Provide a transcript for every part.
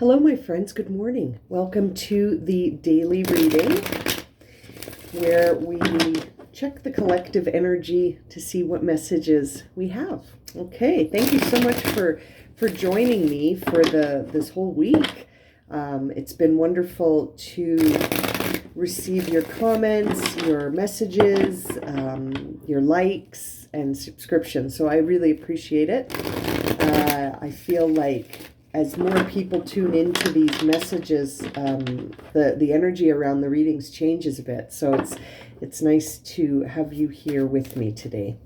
Hello, my friends. Good morning. Welcome to the daily reading where we check the collective energy to see what messages we have. Okay, thank you so much for joining me for this whole week. It's been wonderful to receive your comments, your messages, your likes and subscriptions. So I really appreciate it. I feel like as more people tune into these messages, the energy around the readings changes a bit. So it's nice to have you here with me today.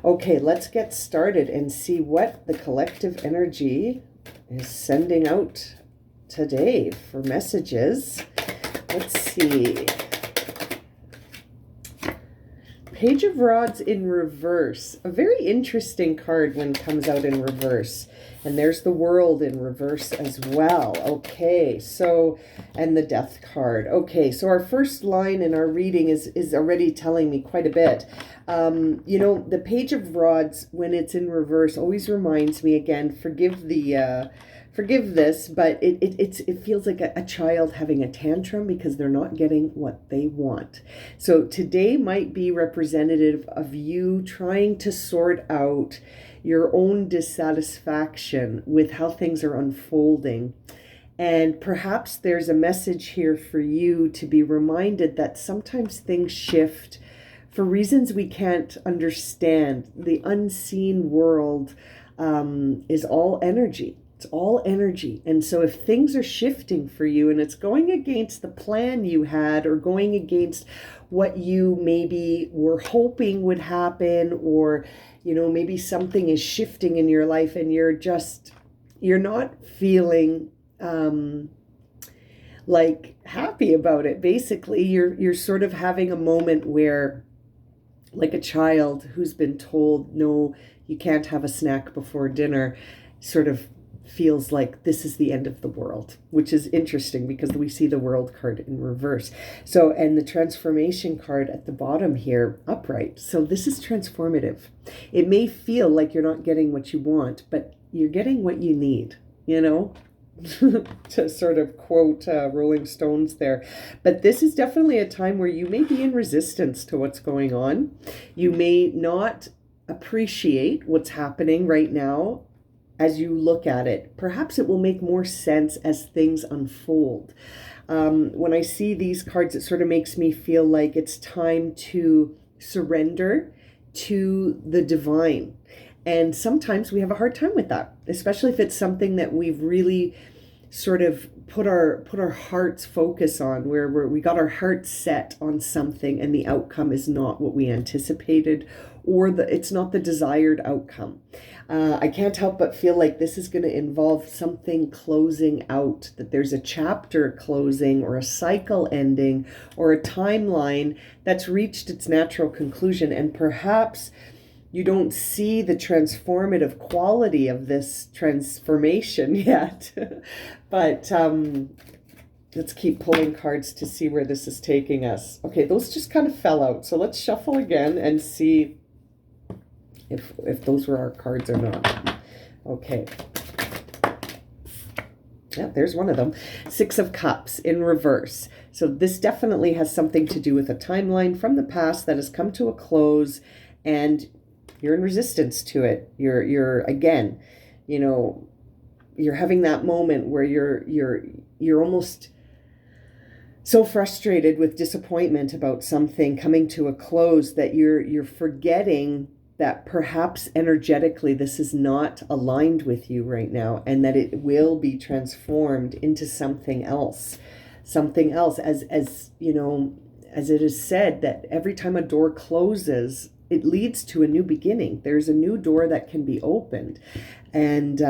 Okay, let's get started and see what the collective energy is sending out today for messages. Let's see. Page of Rods in reverse. A very interesting card when it comes out in reverse. And there's the World in reverse as well. Okay, so, and the Death card. Okay, so our first line in our reading is already telling me quite a bit. You know, the Page of Rods, when it's in reverse, always reminds me, again, forgive this, but it feels like a child having a tantrum because they're not getting what they want. So today might be representative of you trying to sort out your own dissatisfaction with how things are unfolding. And perhaps there's a message here for you to be reminded that sometimes things shift for reasons we can't understand. The unseen world is all energy. It's all energy. And so if things are shifting for you and it's going against the plan you had or going against what you maybe were hoping would happen, or, you know, maybe something is shifting in your life and you're not feeling like happy about it. Basically, you're sort of having a moment where, like a child who's been told, no, you can't have a snack before dinner, sort of feels like this is the end of the world, which is interesting because we see the World card in reverse. So, and the Transformation card at the bottom here, upright. So this is transformative. It may feel like you're not getting what you want, but you're getting what you need, you know, to sort of quote Rolling Stones there. But this is definitely a time where you may be in resistance to what's going on. You may not appreciate what's happening right now. As you look at it, perhaps it will make more sense as things unfold. When I see these cards, it sort of makes me feel like it's time to surrender to the divine. And sometimes we have a hard time with that, especially if it's something that we've really sort of put our heart's focus on, where we got our heart set on something and the outcome is not what we anticipated, or it's not the desired outcome. I can't help but feel like this is going to involve something closing out, that there's a chapter closing or a cycle ending or a timeline that's reached its natural conclusion. And perhaps you don't see the transformative quality of this transformation yet. But let's keep pulling cards to see where this is taking us. Okay, those just kind of fell out. So let's shuffle again and see if those were our cards or not. Okay. Yeah, there's one of them. Six of Cups in reverse. So this definitely has something to do with a timeline from the past that has come to a close, and you're in resistance to it. You're again, you know, you're having that moment where you're almost so frustrated with disappointment about something coming to a close that you're forgetting that perhaps energetically this is not aligned with you right now, and that it will be transformed into something else. As you know, as it is said, that every time a door closes, it leads to a new beginning. There's a new door that can be opened. And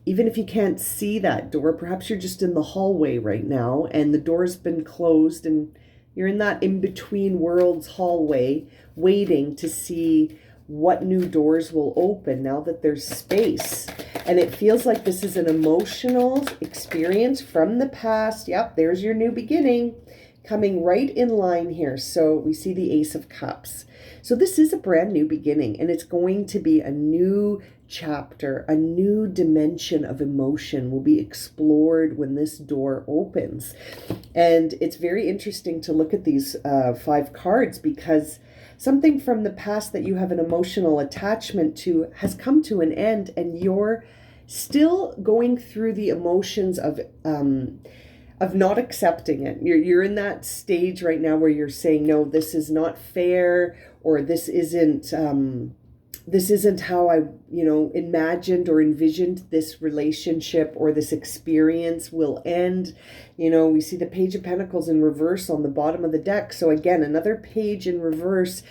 even if you can't see that door, perhaps you're just in the hallway right now and the door's been closed and you're in that in-between worlds hallway waiting to see what new doors will open now that there's space. And it feels like this is an emotional experience from the past. Yep, there's your new beginning coming right in line here. So we see the Ace of Cups. So this is a brand new beginning, and it's going to be a new chapter, a new dimension of emotion will be explored when this door opens. And it's very interesting to look at these 5 cards, because something from the past that you have an emotional attachment to has come to an end, and you're still going through the emotions of not accepting it. You're in that stage right now where you're saying, no, this is not fair, or this isn't how I, imagined or envisioned this relationship or this experience will end. We see the Page of Pentacles in reverse on the bottom of the deck. So again, another page in reverse.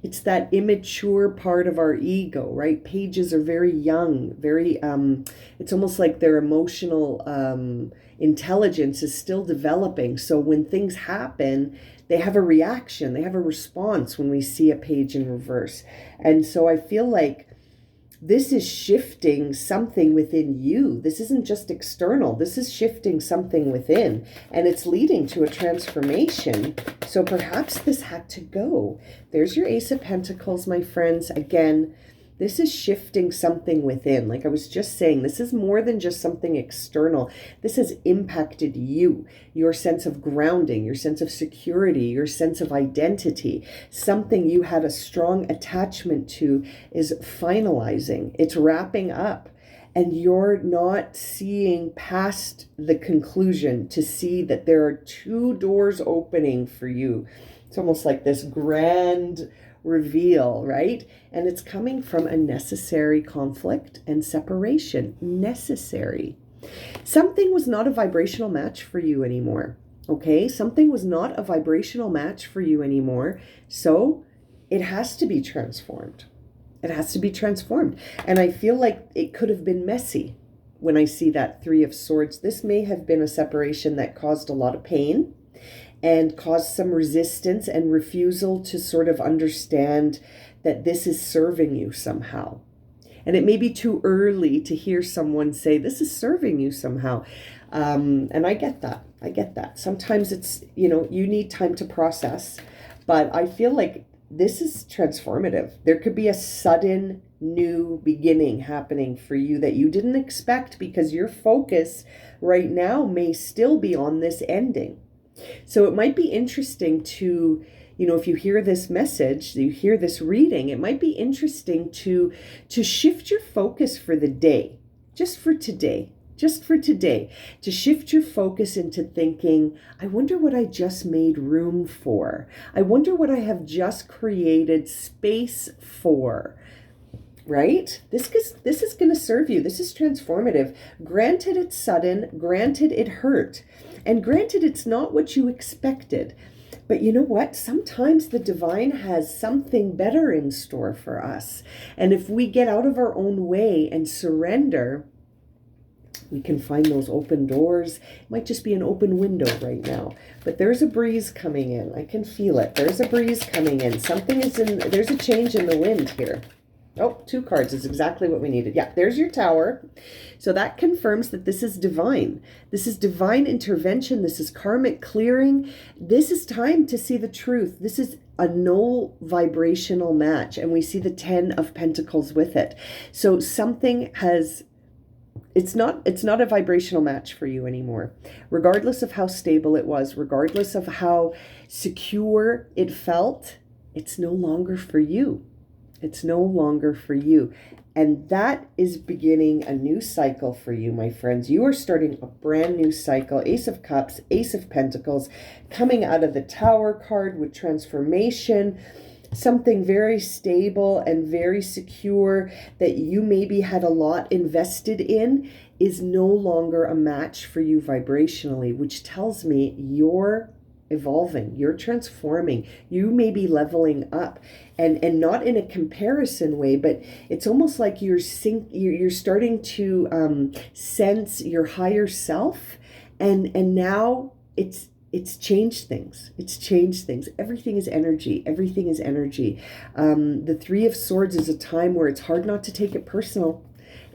It's that immature part of our ego, right? Pages are very young, very, it's almost like their emotional intelligence is still developing. So when things happen, they have a reaction, they have a response when we see a page in reverse. And so I feel like this is shifting something within you. This isn't just external. This is shifting something within, and it's leading to a transformation. So perhaps this had to go. There's your Ace of Pentacles, my friends. Again, this is shifting something within. Like I was just saying, this is more than just something external. This has impacted you, your sense of grounding, your sense of security, your sense of identity. Something you had a strong attachment to is finalizing. It's wrapping up. And you're not seeing past the conclusion to see that there are 2 doors opening for you. It's almost like this grand reveal, right? And it's coming from a necessary conflict and separation. Necessary. Something was not a vibrational match for you anymore. Okay? Something was not a vibrational match for you anymore. So it has to be transformed. It has to be transformed. And I feel like it could have been messy when I see that 3 of Swords. This may have been a separation that caused a lot of pain and caused some resistance and refusal to sort of understand that this is serving you somehow. And it may be too early to hear someone say, this is serving you somehow. And I get that. I get that. Sometimes it's, you need time to process. But I feel like this is transformative. There could be a sudden new beginning happening for you that you didn't expect, because your focus right now may still be on this ending. So it might be interesting to, if you hear this message, you hear this reading, it might be interesting to shift your focus for the day, just for today, to shift your focus into thinking, I wonder what I just made room for. I wonder what I have just created space for. Right? This is going to serve you. This is transformative. Granted, it's sudden. Granted, it hurt. And granted, it's not what you expected. But you know what? Sometimes the divine has something better in store for us. And if we get out of our own way and surrender, we can find those open doors. It might just be an open window right now. But there's a breeze coming in. I can feel it. There's a breeze coming in. There's a change in the wind here. Oh, 2 cards is exactly what we needed. Yeah, there's your Tower. So that confirms that this is divine. This is divine intervention. This is karmic clearing. This is time to see the truth. This is a no vibrational match. And we see the 10 of Pentacles with it. So something has... It's not a vibrational match for you anymore. Regardless of how stable it was, regardless of how secure it felt, it's no longer for you. It's no longer for you. And that is beginning a new cycle for you, my friends. You are starting a brand new cycle. Ace of Cups, Ace of Pentacles, coming out of the Tower card with transformation. Something very stable and very secure that you maybe had a lot invested in is no longer a match for you vibrationally, which tells me you're evolving, you're transforming, you may be leveling up, and not in a comparison way, but it's almost like you're starting to sense your higher self, and now it's changed things. It's changed things. Everything is energy. Everything is energy. The 3 of Swords is a time where it's hard not to take it personal.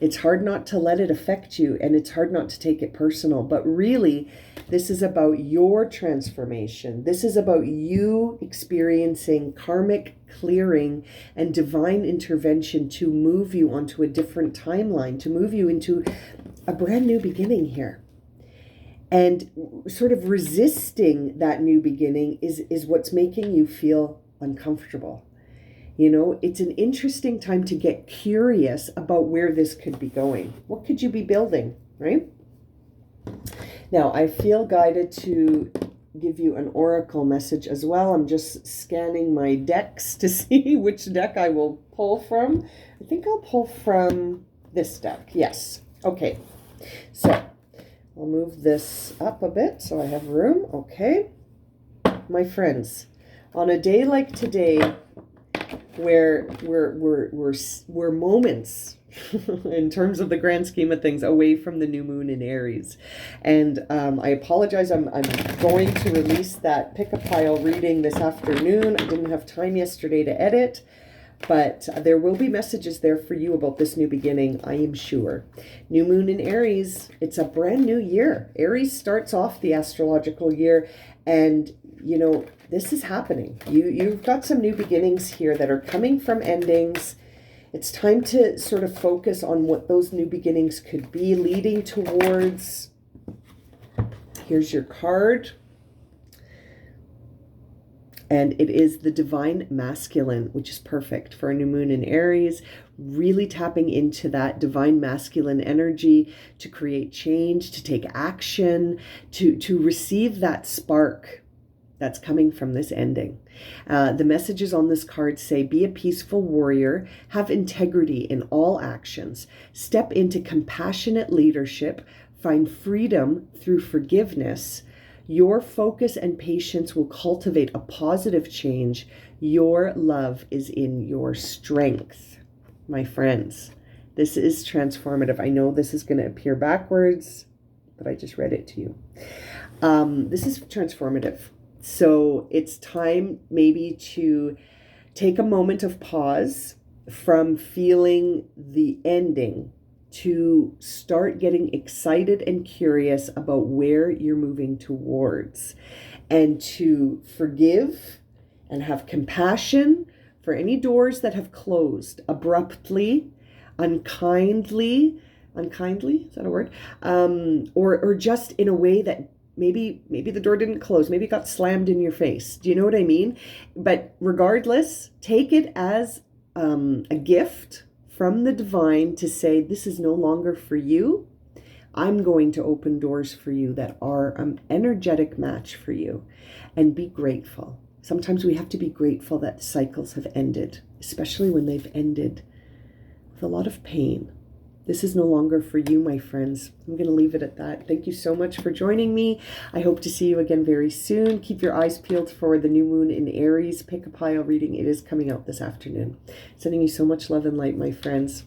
It's hard not to let it affect you, and it's hard not to take it personal. But really, this is about your transformation. This is about you experiencing karmic clearing and divine intervention to move you onto a different timeline, to move you into a brand new beginning here. And sort of resisting that new beginning is what's making you feel uncomfortable. You know, it's an interesting time to get curious about where this could be going. What could you be building, right? Now, I feel guided to give you an oracle message as well. I'm just scanning my decks to see which deck I will pull from. I think I'll pull from this deck. Yes. Okay. So I'll move this up a bit so I have room. Okay. My friends, on a day like today, where we're moments in terms of the grand scheme of things away from the new moon in Aries. And I apologize, I'm going to release that pick a pile reading this afternoon. I didn't have time yesterday to edit, but there will be messages there for you about this new beginning, I am sure. New moon in Aries, it's a brand new year. Aries starts off the astrological year, and you know, this is happening. You've got some new beginnings here that are coming from endings. It's time to sort of focus on what those new beginnings could be leading towards. Here's your card. And it is the divine masculine, which is perfect for a new moon in Aries, really tapping into that divine masculine energy to create change, to take action, to receive that spark that's coming from this ending. The messages on this card say, be a peaceful warrior, have integrity in all actions, step into compassionate leadership, find freedom through forgiveness. Your focus and patience will cultivate a positive change. Your love is in your strength, my friends. This is transformative. I know this is going to appear backwards, but I just read it to you. This is transformative. So it's time maybe to take a moment of pause from feeling the ending to start getting excited and curious about where you're moving towards, and to forgive and have compassion for any doors that have closed abruptly, unkindly, is that a word? Or just in a way that maybe the door didn't close, maybe it got slammed in your face. Do you know what I mean? But regardless, take it as a gift from the divine to say, this is no longer for you. I'm going to open doors for you that are an energetic match for you. And be grateful. Sometimes we have to be grateful that cycles have ended, especially when they've ended with a lot of pain. This is no longer for you, my friends. I'm going to leave it at that. Thank you so much for joining me. I hope to see you again very soon. Keep your eyes peeled for the new moon in Aries pick a pile reading. It is coming out this afternoon. Sending you so much love and light, my friends.